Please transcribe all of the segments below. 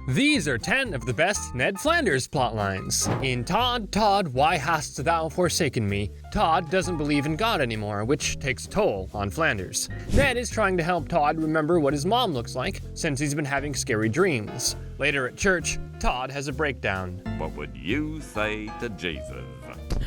These are 10 of the best Ned Flanders plotlines. In Todd, Todd, why hast thou forsaken me? Todd doesn't believe in God anymore, which takes a toll on Flanders. Ned is trying to help Todd remember what his mom looks like, since he's been having scary dreams. Later at church, Todd has a breakdown. What would you say to Jesus?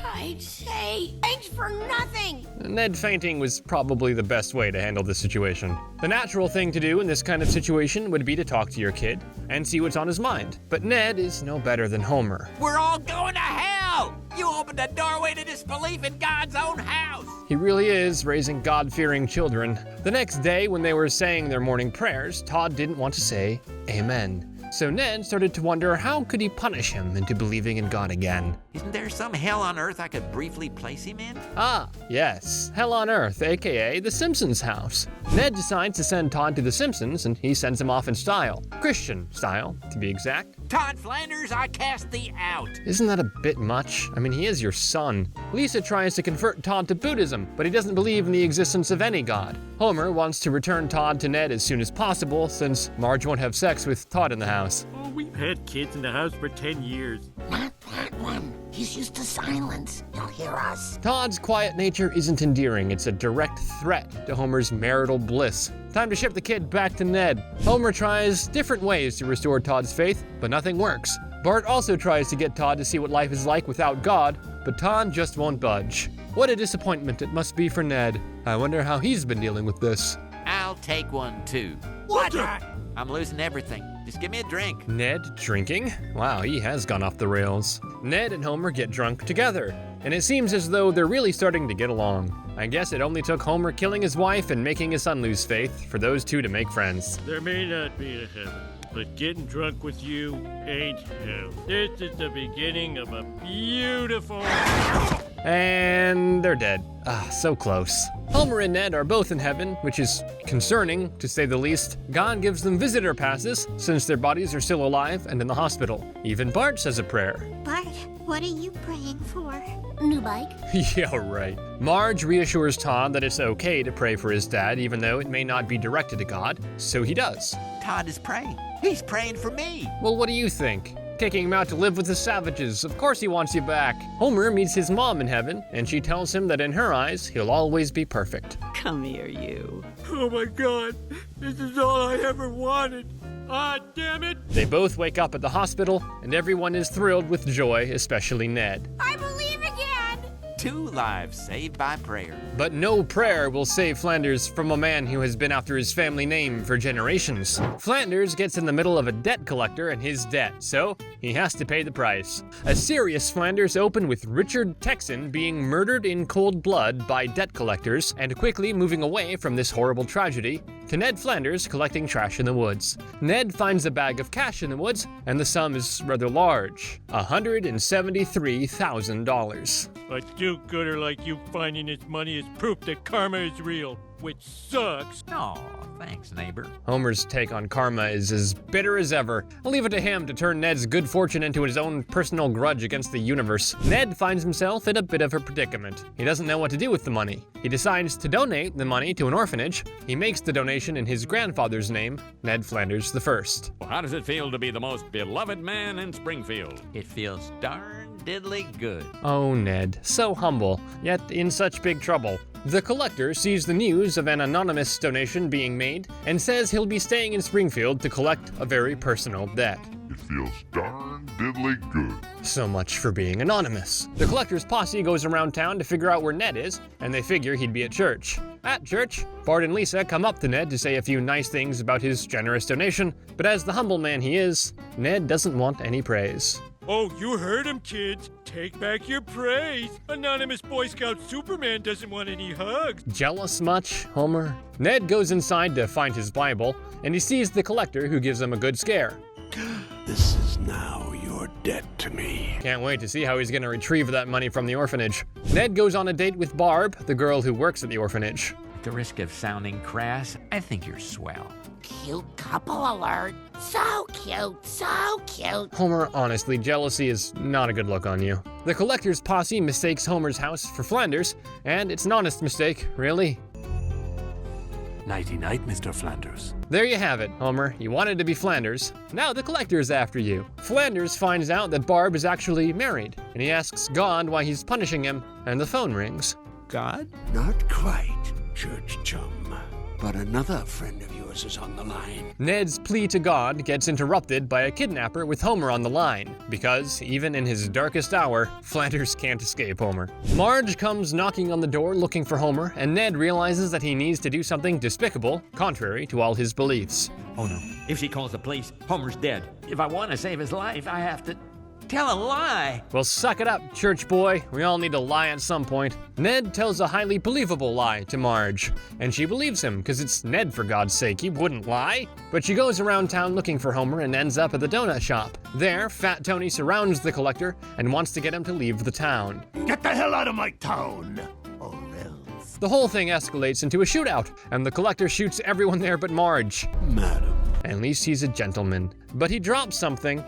I'd say thanks for nothing. Ned fainting was probably the best way to handle this situation. The natural thing to do in this kind of situation would be to talk to your kid and see what's on his mind. But Ned is no better than Homer. We're all going to hell! You opened a doorway to disbelief in God's own house! He really is raising God-fearing children. The next day, when they were saying their morning prayers, Todd didn't want to say amen. So Ned started to wonder how could he punish him into believing in God again. Isn't there some hell on earth I could briefly place him in? Ah, yes, Hell on Earth, aka the Simpsons house. Ned decides to send Todd to the Simpsons, and he sends him off in style. Christian style, to be exact. Todd Flanders, I cast thee out! Isn't that a bit much? I mean, he is your son. Lisa tries to convert Todd to Buddhism, but he doesn't believe in the existence of any god. Homer wants to return Todd to Ned as soon as possible, since Marge won't have sex with Todd in the house. Oh, we've had kids in the house for 10 years. Not that one. He's used to silence. He'll hear us. Todd's quiet nature isn't endearing, it's a direct threat to Homer's marital bliss. Time to ship the kid back to Ned. Homer tries different ways to restore Todd's faith, but nothing works. Bart also tries to get Todd to see what life is like without God, but Todd just won't budge. What a disappointment it must be for Ned. I wonder how he's been dealing with this. I'll take one too. What? I'm losing everything. Just give me a drink. Ned drinking? Wow, he has gone off the rails. Ned and Homer get drunk together, and it seems as though they're really starting to get along. I guess it only took Homer killing his wife and making his son lose faith for those two to make friends. There may not be a heaven, but getting drunk with you ain't hell. This is the beginning of a beautiful... And they're dead. Ah, so close. Homer and Ned are both in heaven, which is concerning, to say the least. God gives them visitor passes, since their bodies are still alive and in the hospital. Even Bart says a prayer. Bart, what are you praying for? New bike? Yeah, right. Marge reassures Todd that it's okay to pray for his dad, even though it may not be directed to God, so he does. Todd is praying. He's praying for me. Well, what do you think? Taking him out to live with the savages. Of course he wants you back. Homer meets his mom in heaven, and she tells him that in her eyes, he'll always be perfect. Come here, you. Oh my God, this is all I ever wanted. Ah, damn it. They both wake up at the hospital, and everyone is thrilled with joy, especially Ned. I believe again. 2 lives saved by prayer. But no prayer will save Flanders from a man who has been after his family name for generations. Flanders gets in the middle of a debt collector and his debt, so he has to pay the price. A serious Flanders opened with Richard Texan being murdered in cold blood by debt collectors and quickly moving away from this horrible tragedy to Ned Flanders collecting trash in the woods. Ned finds a bag of cash in the woods, and the sum is rather large, $173,000. A do-gooder like you finding this money is proof that karma is real, which sucks. Aw, thanks, neighbor. Homer's take on karma is as bitter as ever. I'll leave it to him to turn Ned's good fortune into his own personal grudge against the universe. Ned finds himself in a bit of a predicament. He doesn't know what to do with the money. He decides to donate the money to an orphanage. He makes the donation in his grandfather's name, Ned Flanders I. Well, how does it feel to be the most beloved man in Springfield? It feels darn diddly good. Oh, Ned, so humble, yet in such big trouble. The collector sees the news of an anonymous donation being made and says he'll be staying in Springfield to collect a very personal debt. It feels darn diddly good. So much for being anonymous. The collector's posse goes around town to figure out where Ned is, and they figure he'd be at church. At church, Bart and Lisa come up to Ned to say a few nice things about his generous donation, but as the humble man he is, Ned doesn't want any praise. Oh, you heard him, kids. Take back your praise. Anonymous Boy Scout Superman doesn't want any hugs. Jealous much, Homer? Ned goes inside to find his Bible, and he sees the collector who gives him a good scare. This is now your debt to me. Can't wait to see how he's gonna retrieve that money from the orphanage. Ned goes on a date with Barb, the girl who works at the orphanage. At the risk of sounding crass, I think you're swell. Cute couple alert. So cute, so cute. Homer, honestly, jealousy is not a good look on you. The collector's posse mistakes Homer's house for Flanders, and it's an honest mistake, really. Nighty-night, Mr. Flanders. There you have it, Homer. You wanted to be Flanders. Now the collector's after you. Flanders finds out that Barb is actually married, and he asks God why he's punishing him, and the phone rings. God? Not quite, church chum. But another friend of yours is on the line. Ned's plea to God gets interrupted by a kidnapper with Homer on the line, because even in his darkest hour, Flanders can't escape Homer. Marge comes knocking on the door looking for Homer, and Ned realizes that he needs to do something despicable, contrary to all his beliefs. Oh no. If she calls the police, Homer's dead. If I want to save his life, I have to tell a lie. Well, suck it up, church boy. We all need to lie at some point. Ned tells a highly believable lie to Marge, and she believes him, because it's Ned, for God's sake. He wouldn't lie. But she goes around town looking for Homer and ends up at the donut shop. There, Fat Tony surrounds the collector and wants to get him to leave the town. Get the hell out of my town, or else. The whole thing escalates into a shootout, and the collector shoots everyone there but Marge. Madam. At least he's a gentleman. But he drops something.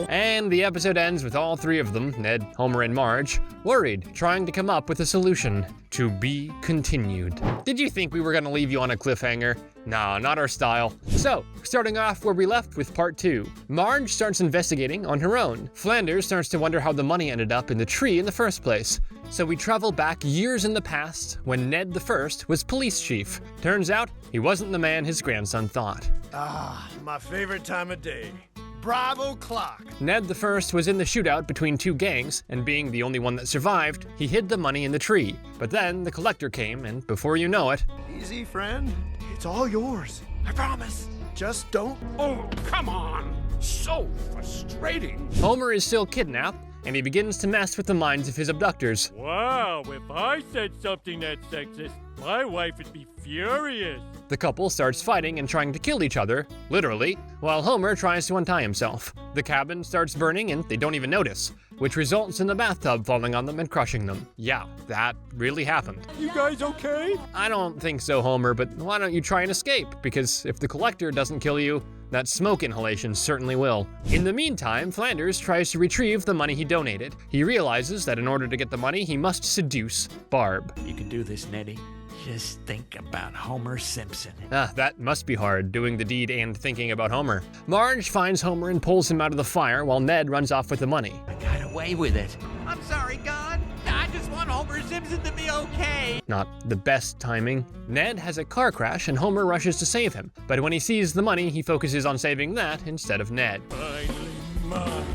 And the episode ends with all three of them, Ned, Homer, and Marge, worried, trying to come up with a solution. To be continued. Did you think we were gonna leave you on a cliffhanger? Nah, not our style. So, starting off where we left with part 2. Marge starts investigating on her own. Flanders starts to wonder how the money ended up in the tree in the first place. So we travel back years in the past when Ned the First was police chief. Turns out, he wasn't the man his grandson thought. Ah, my favorite time of day. Bravo clock. Ned the First was in the shootout between two gangs, and being the only one that survived, he hid the money in the tree. But then the collector came, and before you know it, Easy, friend. It's all yours. I promise. Just don't. Oh, come on! So frustrating. Homer is still kidnapped, and he begins to mess with the minds of his abductors. Wow, if I said something that's sexist, my wife would be furious. The couple starts fighting and trying to kill each other, literally, while Homer tries to untie himself. The cabin starts burning and they don't even notice, which results in the bathtub falling on them and crushing them. Yeah, that really happened. You guys okay? I don't think so, Homer, but why don't you try and escape? Because if the collector doesn't kill you, that smoke inhalation certainly will. In the meantime, Flanders tries to retrieve the money he donated. He realizes that in order to get the money, he must seduce Barb. You can do this, Neddy. Just think about Homer Simpson. That must be hard, doing the deed and thinking about Homer. Marge finds Homer and pulls him out of the fire while Ned runs off with the money. I got away with it. I'm sorry, God. I just want Homer Simpson to be okay. Not the best timing. Ned has a car crash and Homer rushes to save him, but when he sees the money, he focuses on saving that instead of Ned. Finally mine.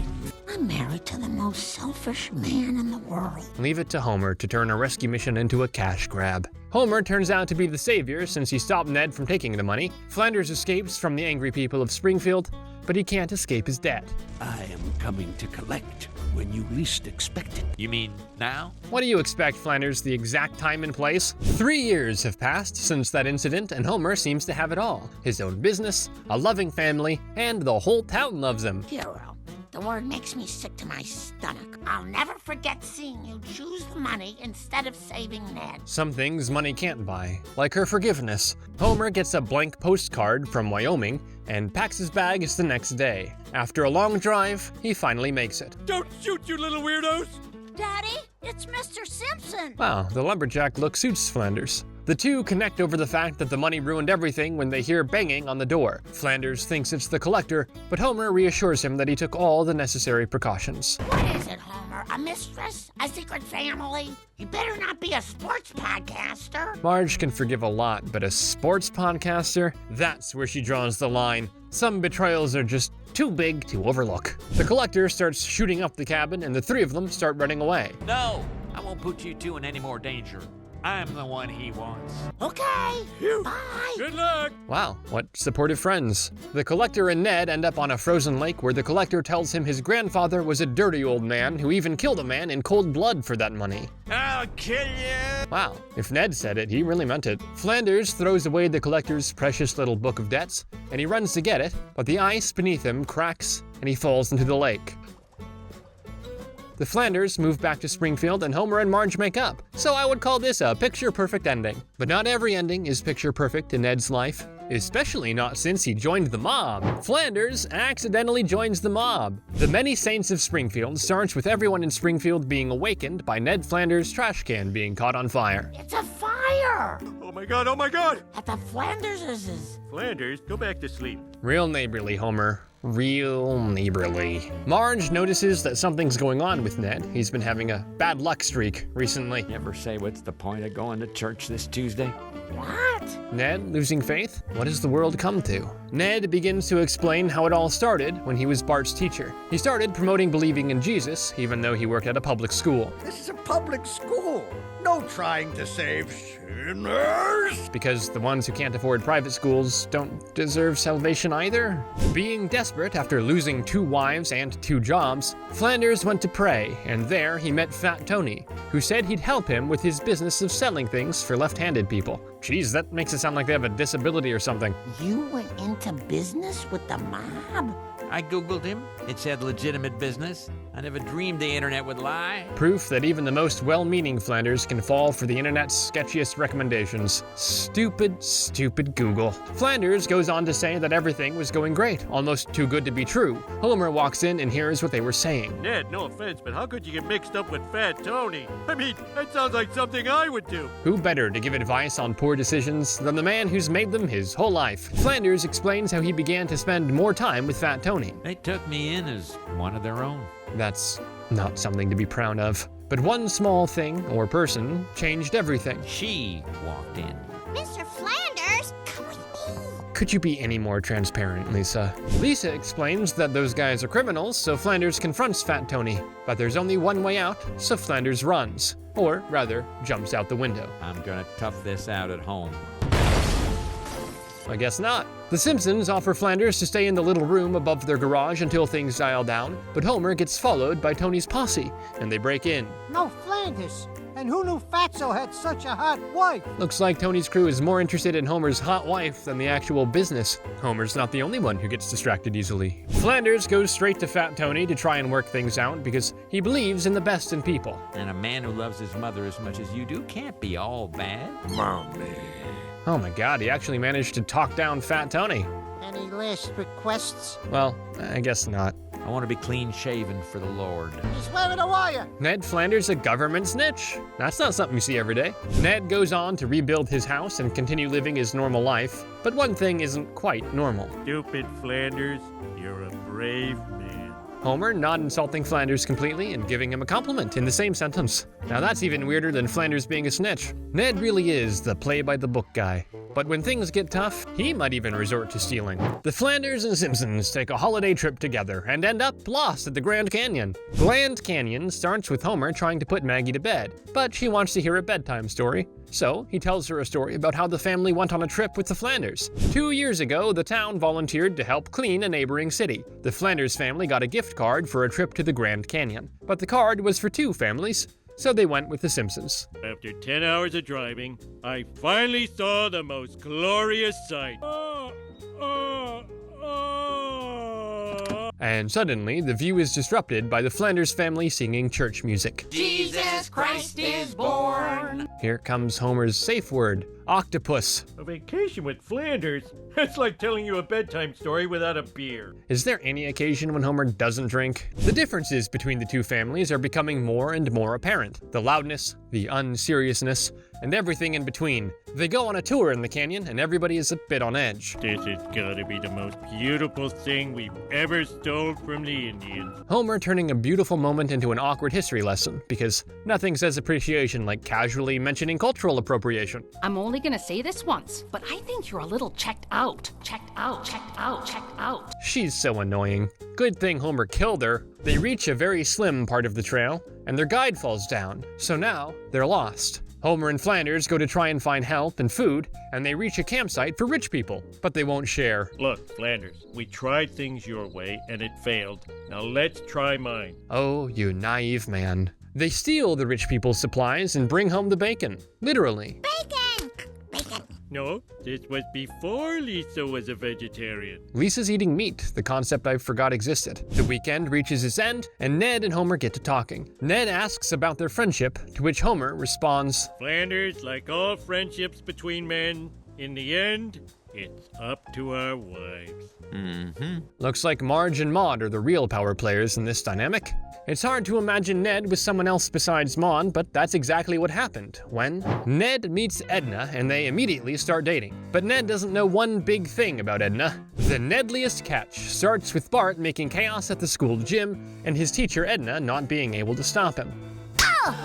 I'm married to the most selfish man in the world. Leave it to Homer to turn a rescue mission into a cash grab. Homer turns out to be the savior since he stopped Ned from taking the money. Flanders escapes from the angry people of Springfield, but he can't escape his debt. I am coming to collect when you least expect it. You mean now? What do you expect, Flanders? The exact time and place? 3 years have passed since that incident, and Homer seems to have it all. His own business, a loving family, and the whole town loves him. Hero. The word makes me sick to my stomach. I'll never forget seeing you choose the money instead of saving Ned. Some things money can't buy, like her forgiveness. Homer gets a blank postcard from Wyoming and packs his bags the next day. After a long drive, he finally makes it. Don't shoot, you little weirdos! Daddy, it's Mr. Simpson. Wow, the lumberjack look suits Flanders. The two connect over the fact that the money ruined everything when they hear banging on the door. Flanders thinks it's the collector, but Homer reassures him that he took all the necessary precautions. What is it, Homer? A mistress? A secret family? You better not be a sports podcaster. Marge can forgive a lot, but a sports podcaster? That's where she draws the line. Some betrayals are just too big to overlook. The collector starts shooting up the cabin, and the three of them start running away. No, I won't put you two in any more danger. I'm the one he wants. Okay, Phew. bye. Good luck! Wow, what supportive friends. The collector and Ned end up on a frozen lake where the collector tells him his grandfather was a dirty old man who even killed a man in cold blood for that money. I'll kill you! Wow, if Ned said it, he really meant it. Flanders throws away the collector's precious little book of debts, and he runs to get it, but the ice beneath him cracks and he falls into the lake. The Flanders move back to Springfield and Homer and Marge make up. So I would call this a picture-perfect ending. But not every ending is picture-perfect in Ned's life, especially not since he joined the mob. Flanders accidentally joins the mob. The Many Saints of Springfield starts with everyone in Springfield being awakened by Ned Flanders' trash can being caught on fire. It's a fire. here. Oh my god, oh my god! At the Flanderses'. Flanders, go back to sleep. Real neighborly, Homer. Real neighborly. Marge notices that something's going on with Ned. He's been having a bad luck streak recently. Never say what's the point of going to church this Tuesday? What? Ned losing faith? What has the world come to? Ned begins to explain how it all started when he was Bart's teacher. He started promoting believing in Jesus, even though he worked at a public school. This is a public school. No trying to save sinners. Because the ones who can't afford private schools don't deserve salvation either? Being desperate after losing 2 wives and 2 jobs, Flanders went to pray, and there he met Fat Tony, who said he'd help him with his business of selling things for left-handed people. Geez, that makes it sound like they have a disability or something. You went into business with the mob? I Googled him. It said legitimate business. I never dreamed the internet would lie. Proof that even the most well-meaning Flanders can fall for the internet's sketchiest recommendations. Stupid, stupid Google. Flanders goes on to say that everything was going great, almost too good to be true. Homer walks in and hears what they were saying. Ned, no offense, but how could you get mixed up with Fat Tony? I mean, that sounds like something I would do. Who better to give advice on poor decisions than the man who's made them his whole life? Flanders explains how he began to spend more time with Fat Tony. They took me in as one of their own. That's not something to be proud of. But one small thing, or person, changed everything. She walked in. Mr. Flanders, come with me. Could you be any more transparent, Lisa? Lisa explains that those guys are criminals, so Flanders confronts Fat Tony. But there's only one way out, so Flanders runs. Or, rather, jumps out the window. I'm gonna tough this out at home. I guess not. The Simpsons offer Flanders to stay in the little room above their garage until things dial down, but Homer gets followed by Tony's posse, and they break in. No Flanders. And who knew Fatso had such a hot wife? Looks like Tony's crew is more interested in Homer's hot wife than the actual business. Homer's not the only one who gets distracted easily. Flanders goes straight to Fat Tony to try and work things out because he believes in the best in people. And a man who loves his mother as much as you do can't be all bad. Mommy. Oh my god, he actually managed to talk down Fat Tony. Any last requests? Well, I guess not. I want to be clean shaven for the Lord. He's wearing a wire. Ned Flanders a government snitch? That's not something you see every day. Ned goes on to rebuild his house and continue living his normal life, but one thing isn't quite normal. Stupid Flanders, you're a brave man. Homer not insulting Flanders completely and giving him a compliment in the same sentence. Now that's even weirder than Flanders being a snitch. Ned really is the play-by-the-book guy. But when things get tough, he might even resort to stealing. The Flanders and Simpsons take a holiday trip together and end up lost at the Grand Canyon. Grand Canyon starts with Homer trying to put Maggie to bed, but she wants to hear a bedtime story. So he tells her a story about how the family went on a trip with the Flanders. 2 years ago, the town volunteered to help clean a neighboring city. The Flanders family got a gift card for a trip to the Grand Canyon, but the card was for 2 families. So they went with the Simpsons. After 10 hours of driving, I finally saw the most glorious sight. And suddenly, the view is disrupted by the Flanders family singing church music. Jesus Christ is born. Here comes Homer's safe word, octopus. A vacation with Flanders? It's like telling you a bedtime story without a beer. Is there any occasion when Homer doesn't drink? The differences between the 2 families are becoming more and more apparent. The loudness, the unseriousness, and everything in between. They go on a tour in the canyon, and everybody is a bit on edge. This has gotta be the most beautiful thing we've ever stole from the Indians. Homer turning a beautiful moment into an awkward history lesson, because nothing says appreciation like casually mentioning cultural appropriation. I'm only gonna say this once, but I think you're a little checked out. Checked out, checked out, checked out. She's so annoying. Good thing Homer killed her. They reach a very slim part of the trail, and their guide falls down, so now they're lost. Homer and Flanders go to try and find help and food, and they reach a campsite for rich people, but they won't share. Look, Flanders, we tried things your way and it failed. Now let's try mine. Oh, you naive man. They steal the rich people's supplies and bring home the bacon. Literally. Bacon! Bacon. No, this was before Lisa was a vegetarian. Lisa's eating meat, the concept I forgot existed. The weekend reaches its end, and Ned and Homer get to talking. Ned asks about their friendship, to which Homer responds, Flanders, like all friendships between men, in the end, it's up to our wives. Looks like Marge and Maude are the real power players in this dynamic. It's hard to imagine Ned with someone else besides Maude, but that's exactly what happened when Ned meets Edna and they immediately start dating. But Ned doesn't know one big thing about Edna. The Nedliest catch starts with Bart making chaos at the school gym and his teacher Edna not being able to stop him.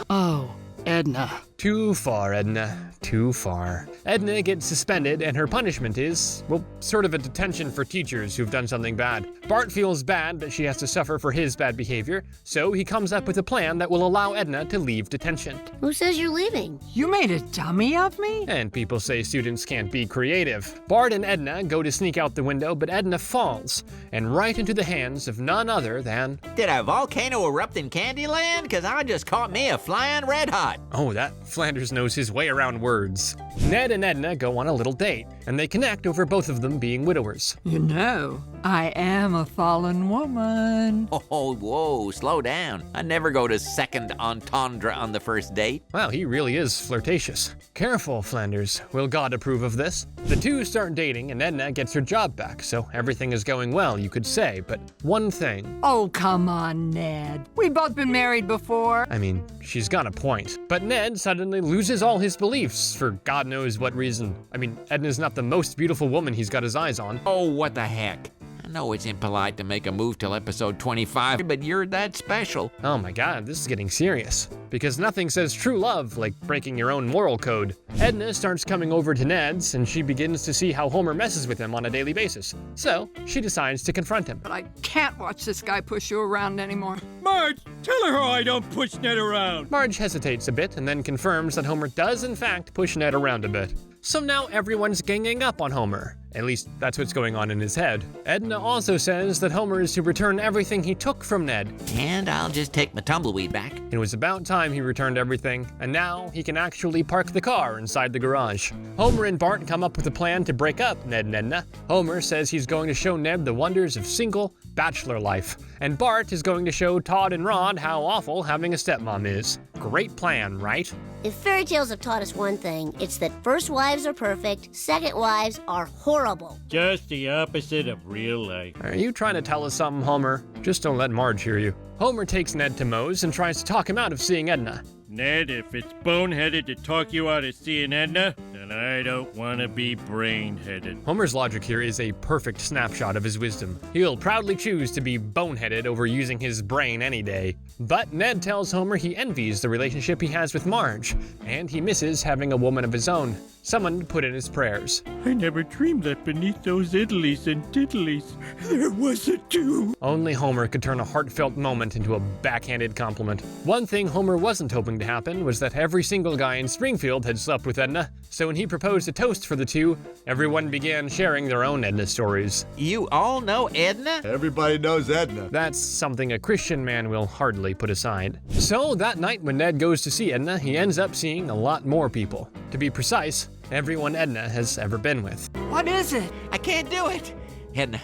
Oh, Edna. Too far, Edna. Too far. Edna gets suspended, and her punishment is, well, sort of a detention for teachers who've done something bad. Bart feels bad that she has to suffer for his bad behavior, so he comes up with a plan that will allow Edna to leave detention. Who says you're leaving? You made a dummy of me? And people say students can't be creative. Bart and Edna go to sneak out the window, but Edna falls, and right into the hands of none other than... Did a volcano erupt in Candyland? Cause I just caught me a flying red hot. Oh, that Flanders knows his way around words. Ned and Edna go on a little date, and they connect over both of them being widowers. You know, I am a fallen woman. Oh, whoa, slow down. I never go to second entendre on the first date. Wow, he really is flirtatious. Careful, Flanders. Will God approve of this? The two start dating, and Edna gets her job back, so everything is going well, you could say, but one thing. Oh, come on, Ned. We've both been married before. I mean, she's got a point. But Ned suddenly loses all his beliefs for God knows what reason. I mean, Edna's not the most beautiful woman he's got his eyes on. Oh, what the heck. I know it's impolite to make a move till episode 25, but you're that special. Oh my God, this is getting serious. Because nothing says true love like breaking your own moral code. Edna starts coming over to Ned's, and she begins to see how Homer messes with him on a daily basis. So, she decides to confront him. But I can't watch this guy push you around anymore. Marge, tell her I don't push Ned around. Marge hesitates a bit and then confirms that Homer does in fact push Ned around a bit. So now everyone's ganging up on Homer. At least that's what's going on in his head. Edna also says that Homer is to return everything he took from Ned. And I'll just take my tumbleweed back. It was about time he returned everything, and now he can actually park the car inside the garage. Homer and Bart come up with a plan to break up Ned and Edna. Homer says he's going to show Ned the wonders of single bachelor life, and Bart is going to show Todd and Rod how awful having a stepmom is. Great plan, right? If fairy tales have taught us one thing, it's that first wives are perfect, second wives are horrible. Just the opposite of real life. Are you trying to tell us something, Homer? Just don't let Marge hear you. Homer takes Ned to Moe's and tries to talk him out of seeing Edna. Ned, if it's boneheaded to talk you out of seeing Edna, then I don't want to be brain-headed. Homer's logic here is a perfect snapshot of his wisdom. He'll proudly choose to be boneheaded over using his brain any day. But Ned tells Homer he envies the relationship he has with Marge, and he misses having a woman of his own, someone to put in his prayers. I never dreamed that beneath those idlies and tiddlies, there was a two. Only Homer could turn a heartfelt moment into a backhanded compliment. One thing Homer wasn't hoping to happen was that every single guy in Springfield had slept with Edna, so when he proposed a toast for the two, everyone began sharing their own Edna stories. You all know Edna? Everybody knows Edna. That's something a Christian man will hardly put aside. So that night when Ned goes to see Edna, he ends up seeing a lot more people. To be precise, everyone Edna has ever been with. What is it? I can't do it. Edna,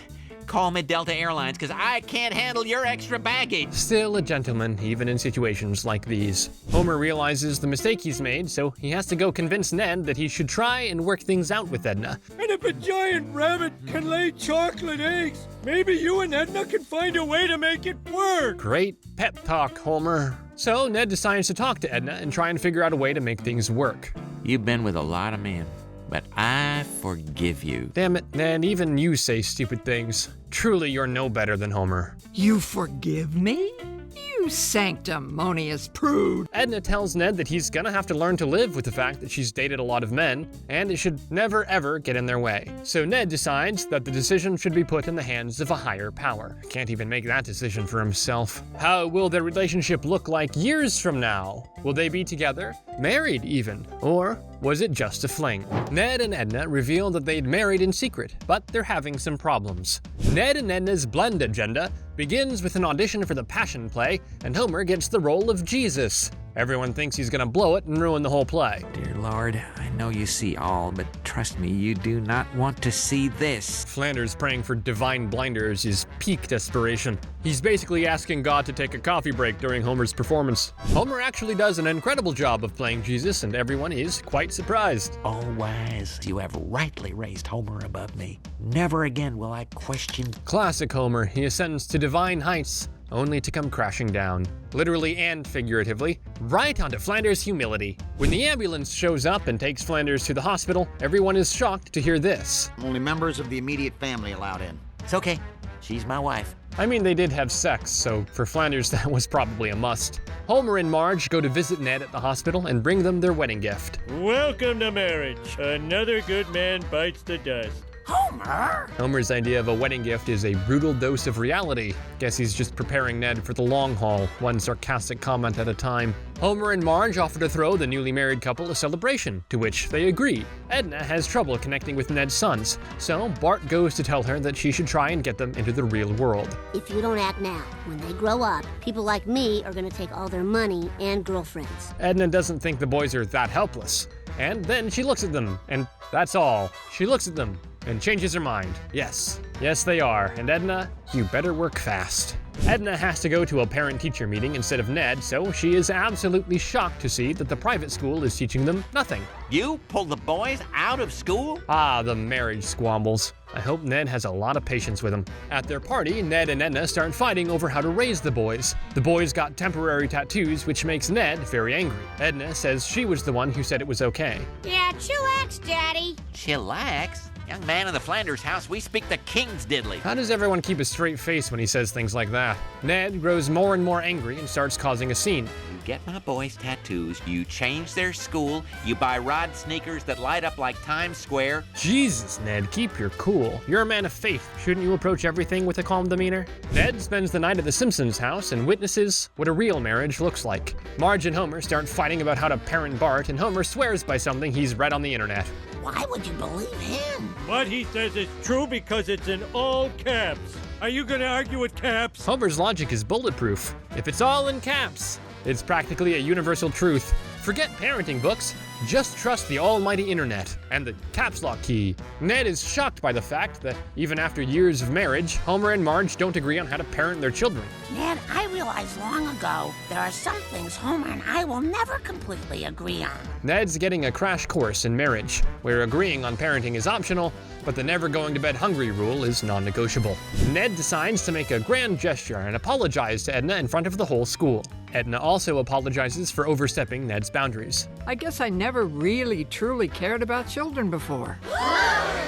call me Delta Airlines, because I can't handle your extra baggage. Still a gentleman, even in situations like these. Homer realizes the mistake he's made, so he has to go convince Ned that he should try and work things out with Edna. And if a giant rabbit can lay chocolate eggs, maybe you and Edna can find a way to make it work. Great pep talk, Homer. So Ned decides to talk to Edna and try and figure out a way to make things work. You've been with a lot of men, but I forgive you. Damn it, Ned, even you say stupid things. Truly, you're no better than Homer. You forgive me? You sanctimonious prude. Edna tells Ned that he's gonna have to learn to live with the fact that she's dated a lot of men, and it should never ever get in their way. So Ned decides that the decision should be put in the hands of a higher power. Can't even make that decision for himself. How will their relationship look like years from now? Will they be together? Married even? Or was it just a fling? Ned and Edna reveal that they'd married in secret, but they're having some problems. Ned and Edna's blend agenda begins with an audition for the Passion Play, and Homer gets the role of Jesus. Everyone thinks he's gonna blow it and ruin the whole play. Dear Lord, I know you see all, but trust me, you do not want to see this. Flanders praying for divine blinders is peak desperation. He's basically asking God to take a coffee break during Homer's performance. Homer actually does an incredible job of playing Jesus, and everyone is quite surprised. All wise, you have rightly raised Homer above me. Never again will I question. Classic Homer, he ascends to divine heights, only to come crashing down, literally and figuratively, right onto Flanders' humility. When the ambulance shows up and takes Flanders to the hospital, everyone is shocked to hear this. Only members of the immediate family allowed in. It's okay. She's my wife. I mean, they did have sex, so for Flanders that was probably a must. Homer and Marge go to visit Ned at the hospital and bring them their wedding gift. Welcome to marriage. Another good man bites the dust. Homer? Homer's idea of a wedding gift is a brutal dose of reality. Guess he's just preparing Ned for the long haul, one sarcastic comment at a time. Homer and Marge offer to throw the newly married couple a celebration, to which they agree. Edna has trouble connecting with Ned's sons, so Bart goes to tell her that she should try and get them into the real world. If you don't act now, when they grow up, people like me are gonna take all their money and girlfriends. Edna doesn't think the boys are that helpless. And then she looks at them, and that's all. She looks at them and changes her mind. Yes, they are. And Edna, you better work fast. Edna has to go to a parent-teacher meeting instead of Ned, so she is absolutely shocked to see that the private school is teaching them nothing. You pulled the boys out of school? Ah, the marriage squabbles. I hope Ned has a lot of patience with them. At their party, Ned and Edna start fighting over how to raise the boys. The boys got temporary tattoos, which makes Ned very angry. Edna says she was the one who said it was okay. Yeah, chillax, Daddy. Chillax? Young man in the Flanders house, we speak the king's diddly. How does everyone keep a straight face when he says things like that? Ned grows more and more angry and starts causing a scene. You get my boys tattoos, you change their school, you buy Rod sneakers that light up like Times Square. Jesus, Ned, keep your cool. You're a man of faith. Shouldn't you approach everything with a calm demeanor? Ned spends the night at the Simpsons house and witnesses what a real marriage looks like. Marge and Homer start fighting about how to parent Bart, and Homer swears by something he's read on the internet. Why would you believe him? What he says is true because it's in all caps. Are you gonna argue with caps? Homer's logic is bulletproof. If it's all in caps, it's practically a universal truth. Forget parenting books, just trust the almighty internet and the caps lock key. Ned is shocked by the fact that even after years of marriage, Homer and Marge don't agree on how to parent their children. Ned, I realized long ago there are some things Homer and I will never completely agree on. Ned's getting a crash course in marriage, where agreeing on parenting is optional, but the never going to bed hungry rule is non-negotiable. Ned decides to make a grand gesture and apologize to Edna in front of the whole school. Edna also apologizes for overstepping Ned's boundaries. I guess I never really truly cared about children before.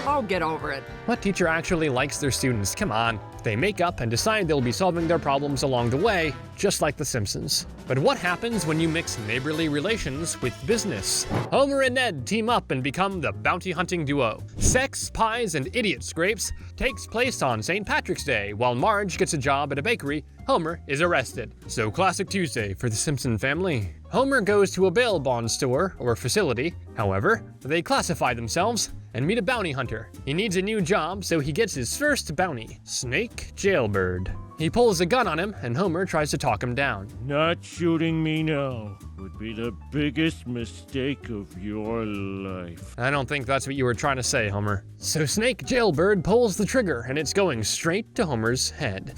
Oh, get over it. What teacher actually likes their students? Come on. They make up and decide they'll be solving their problems along the way, just like The Simpsons. But what happens when you mix neighborly relations with business? Homer and Ned team up and become the bounty hunting duo. Sex, pies, and idiot scrapes takes place on St. Patrick's Day. While Marge gets a job at a bakery, Homer is arrested. So classic Tuesday for the Simpson family. Homer goes to a bail bond store or facility. However, they classify themselves and meet a bounty hunter. He needs a new job, so he gets his first bounty, Snake Jailbird. He pulls a gun on him, and Homer tries to talk him down. Not shooting me now would be the biggest mistake of your life. I don't think that's what you were trying to say, Homer. So Snake Jailbird pulls the trigger, and it's going straight to Homer's head.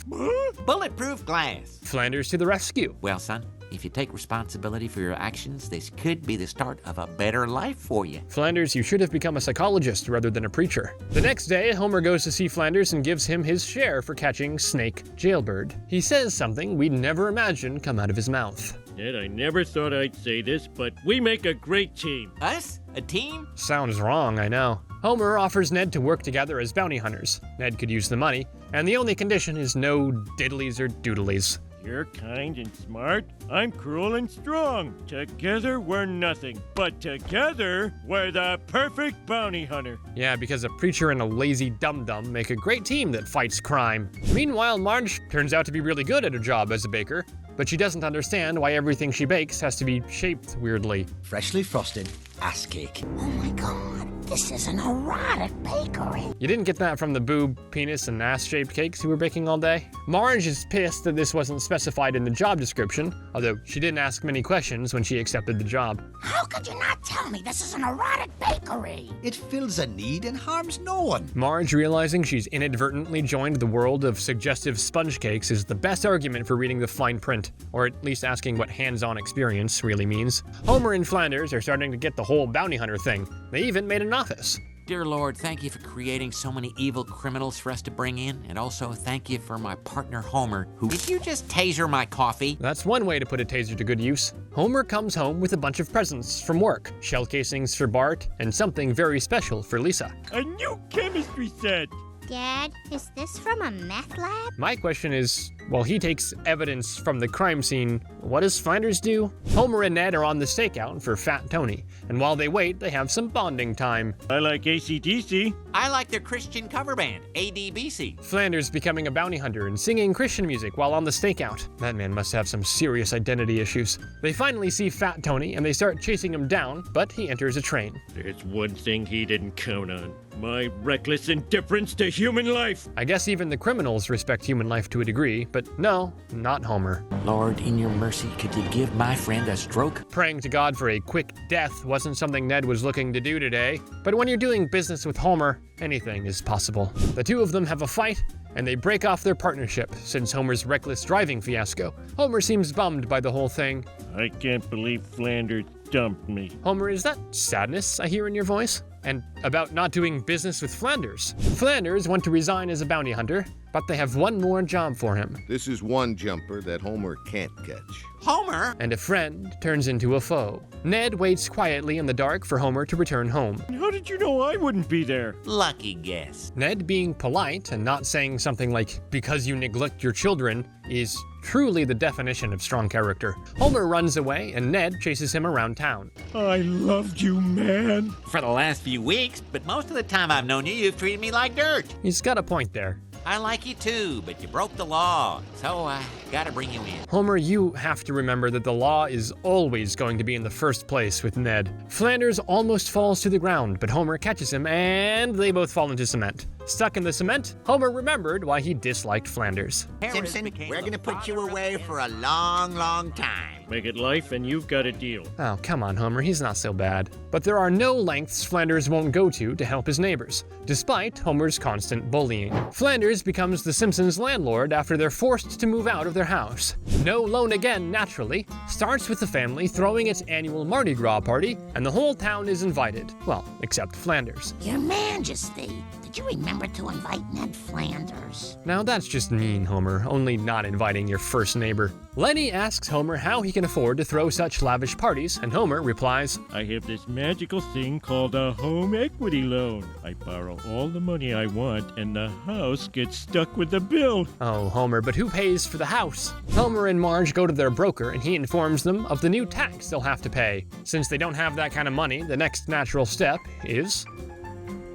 Bulletproof glass. Flanders to the rescue. Well, son, if you take responsibility for your actions, this could be the start of a better life for you. Flanders, you should have become a psychologist rather than a preacher. The next day, Homer goes to see Flanders and gives him his share for catching Snake Jailbird. He says something we'd never imagine come out of his mouth. Ned, I never thought I'd say this, but we make a great team. Us? A team? Sounds wrong, I know. Homer offers Ned to work together as bounty hunters. Ned could use the money, and the only condition is no diddlies or doodlies. You're kind and smart. I'm cruel and strong. Together, we're nothing. But together, we're the perfect bounty hunter. Yeah, because a preacher and a lazy dum-dum make a great team that fights crime. Meanwhile, Marge turns out to be really good at her job as a baker, but she doesn't understand why everything she bakes has to be shaped weirdly. Freshly frosted ass cake. Oh my God, this is an erotic bakery. You didn't get that from the boob, penis, and ass-shaped cakes you were baking all day? Marge is pissed that this wasn't specified in the job description, although she didn't ask many questions when she accepted the job. How could you not tell me this is an erotic bakery? It fills a need and harms no one. Marge realizing she's inadvertently joined the world of suggestive sponge cakes is the best argument for reading the fine print, or at least asking what hands-on experience really means. Homer and Flanders are starting to get the whole bounty hunter thing. They even made an office. Dear Lord, thank you for creating so many evil criminals for us to bring in, and also thank you for my partner Homer, who... Did you just taser my coffee? That's one way to put a taser to good use. Homer comes home with a bunch of presents from work, shell casings for Bart, and something very special for Lisa. A new chemistry set! Dad, is this from a meth lab? My question is, while he takes evidence from the crime scene, what does Flanders do? Homer and Ned are on the stakeout for Fat Tony, and while they wait, they have some bonding time. I like AC/DC. I like their Christian cover band, ADBC. Flanders becoming a bounty hunter and singing Christian music while on the stakeout. That man must have some serious identity issues. They finally see Fat Tony and they start chasing him down, but he enters a train. There's one thing he didn't count on. My reckless indifference to human life. I guess even the criminals respect human life to a degree, but no, not Homer. Lord, in your mercy, could you give my friend a stroke? Praying to God for a quick death wasn't something Ned was looking to do today, but when you're doing business with Homer, anything is possible. The two of them have a fight, and they break off their partnership since Homer's reckless driving fiasco. Homer seems bummed by the whole thing. I can't believe Flanders dumped me. Homer, is that sadness I hear in your voice? And about not doing business with Flanders. Flanders want to resign as a bounty hunter, but they have one more job for him. This is one jumper that Homer can't catch. Homer? And a friend turns into a foe. Ned waits quietly in the dark for Homer to return home. How did you know I wouldn't be there? Lucky guess. Ned being polite and not saying something like, because you neglect your children, is truly the definition of strong character. Homer runs away and Ned chases him around town. I loved you, man. For the last few weeks, but most of the time I've known you, you've treated me like dirt. He's got a point there. I like you too, but you broke the law, so I gotta bring you in. Homer, you have to remember that the law is always going to be in the first place with Ned. Flanders almost falls to the ground, but Homer catches him and they both fall into cement. Stuck in the cement, Homer remembered why he disliked Flanders. Simpson, we're gonna put you away for a long, long time. Make it life and you've got a deal. Oh, come on, Homer, he's not so bad. But there are no lengths Flanders won't go to help his neighbors, despite Homer's constant bullying. Flanders becomes the Simpsons' landlord after they're forced to move out of their house. No loan again, naturally, starts with the family throwing its annual Mardi Gras party, and the whole town is invited. Well, except Flanders. Your Majesty, did you remember to invite Ned Flanders? Now that's just mean, Homer, only not inviting your first neighbor. Lenny asks Homer how he can afford to throw such lavish parties, and Homer replies, I have this magical thing called a home equity loan. I borrow all the money I want, and the house gets stuck with the bill. Oh, Homer, but who pays for the house? Homer and Marge go to their broker, and he informs them of the new tax they'll have to pay. Since they don't have that kind of money, the next natural step is...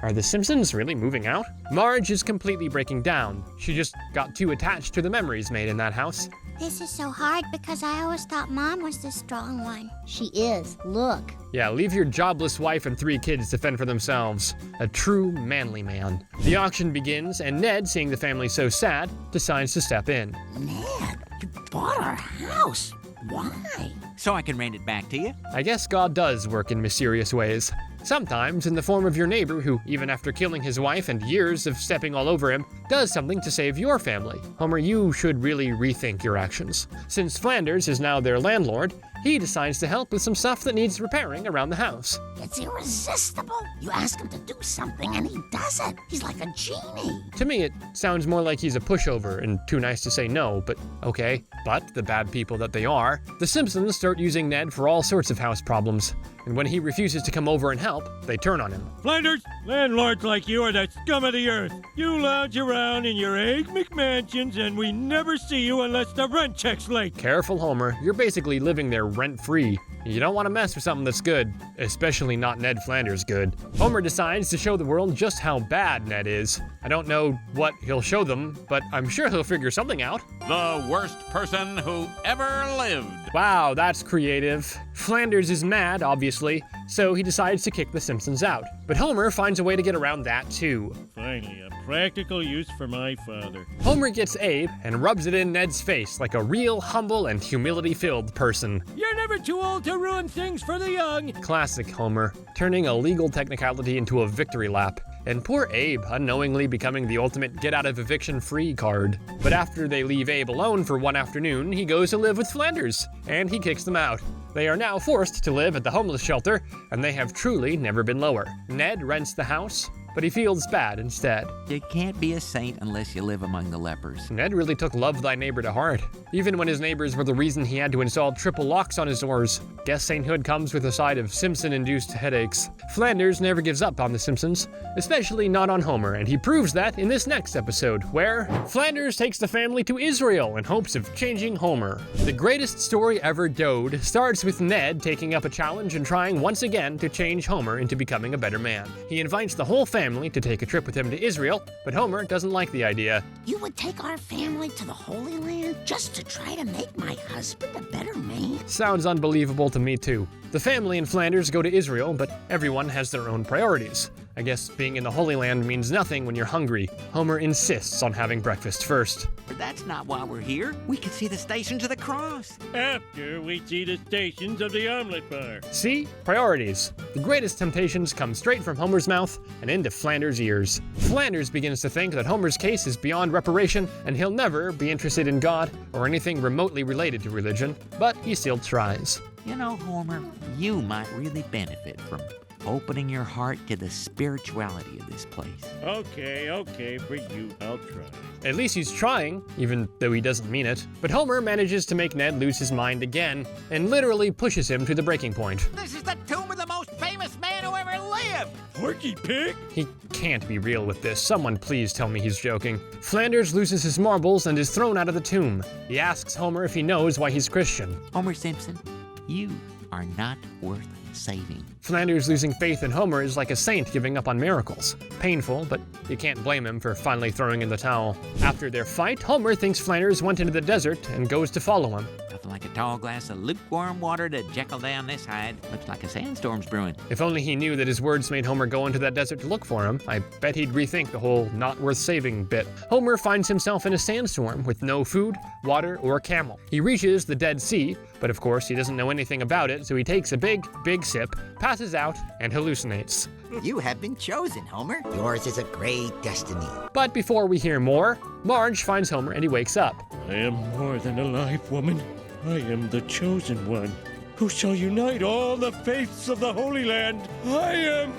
Are the Simpsons really moving out? Marge is completely breaking down. She just got too attached to the memories made in that house. This is so hard because I always thought Mom was the strong one. She is. Look. Yeah, leave your jobless wife and 3 kids to fend for themselves. A true manly man. The auction begins, and Ned, seeing the family so sad, decides to step in. Ned, you bought our house. Why? So I can rent it back to you? I guess God does work in mysterious ways. Sometimes in the form of your neighbor who, even after killing his wife and years of stepping all over him, does something to save your family. Homer, you should really rethink your actions. Since Flanders is now their landlord, he decides to help with some stuff that needs repairing around the house. It's irresistible. You ask him to do something and he does it. He's like a genie. To me, it sounds more like he's a pushover and too nice to say no, but okay. But the bad people that they are, the Simpsons start using Ned for all sorts of house problems. And when he refuses to come over and help, they turn on him. Flanders, landlords like you are the scum of the earth. You lounge around in your egg McMansions and we never see you unless the rent check's late. Careful, Homer. You're basically living there rent-free. You don't want to mess with something that's good, especially not Ned Flanders good. Homer decides to show the world just how bad Ned is. I don't know what he'll show them, but I'm sure he'll figure something out. The worst person who ever lived. Wow, that's creative. Flanders is mad, obviously, so he decides to kick the Simpsons out. But Homer finds a way to get around that too. Finally, a practical use for my father. Homer gets Abe and rubs it in Ned's face like a real humble and humility-filled person. You're never too old to ruin things for the young. Classic Homer, turning a legal technicality into a victory lap. And poor Abe unknowingly becoming the ultimate get-out-of-eviction-free card. But after they leave Abe alone for one afternoon, he goes to live with Flanders, and he kicks them out. They are now forced to live at the homeless shelter, and they have truly never been lower. Ned rents the house, but he feels bad instead. You can't be a saint unless you live among the lepers. Ned really took love thy neighbor to heart, even when his neighbors were the reason he had to install triple locks on his doors. Guess sainthood comes with a side of Simpson-induced headaches. Flanders never gives up on the Simpsons, especially not on Homer, and he proves that in this next episode, where Flanders takes the family to Israel in hopes of changing Homer. The greatest story ever doed starts with Ned taking up a challenge and trying once again to change Homer into becoming a better man. He invites the whole family to take a trip with him to Israel, but Homer doesn't like the idea. You would take our family to the Holy Land just to try to make my husband a better man? Sounds unbelievable to me too. The family in Flanders go to Israel, but everyone has their own priorities. I guess being in the Holy Land means nothing when you're hungry. Homer insists on having breakfast first. But that's not why we're here. We can see the Stations of the Cross. After we see the Stations of the Omelet Bar. See? Priorities. The greatest temptations come straight from Homer's mouth and into Flanders' ears. Flanders begins to think that Homer's case is beyond reparation and he'll never be interested in God or anything remotely related to religion, but he still tries. You know, Homer, you might really benefit from opening your heart to the spirituality of this place. Okay, for you, I'll try. At least he's trying, even though he doesn't mean it. But Homer manages to make Ned lose his mind again, and literally pushes him to the breaking point. This is the tomb of the most famous man who ever lived! Porky Pig? He can't be real with this. Someone please tell me he's joking. Flanders loses his marbles and is thrown out of the tomb. He asks Homer if he knows why he's Christian. Homer Simpson, you are not worth saving. Flanders losing faith in Homer is like a saint giving up on miracles. Painful, but you can't blame him for finally throwing in the towel. After their fight, Homer thinks Flanders went into the desert and goes to follow him. Nothing like a tall glass of lukewarm water to jekyll down this hide. Looks like a sandstorm's brewing. If only he knew that his words made Homer go into that desert to look for him, I bet he'd rethink the whole not worth saving bit. Homer finds himself in a sandstorm with no food, water, or camel. He reaches the Dead Sea, but of course he doesn't know anything about it, so he takes a big sip, passes out, and hallucinates. You have been chosen, Homer. Yours is a great destiny. But before we hear more, Marge finds Homer and he wakes up. I am more than alive, woman. I am the chosen one, who shall unite all the faiths of the Holy Land. I am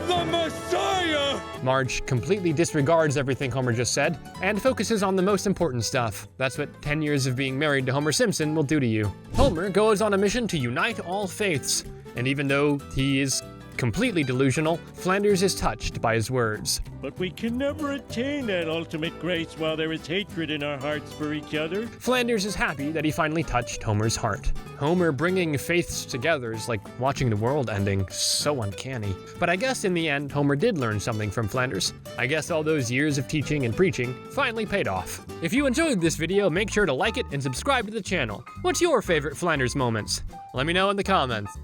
the Messiah! Marge completely disregards everything Homer just said and focuses on the most important stuff. That's what 10 years of being married to Homer Simpson will do to you. Homer goes on a mission to unite all faiths, and even though he is completely delusional, Flanders is touched by his words. But we can never attain that ultimate grace while there is hatred in our hearts for each other. Flanders is happy that he finally touched Homer's heart. Homer bringing faiths together is like watching the world ending. So uncanny. But I guess in the end, Homer did learn something from Flanders. I guess all those years of teaching and preaching finally paid off. If you enjoyed this video, make sure to like it and subscribe to the channel. What's your favorite Flanders moments? Let me know in the comments.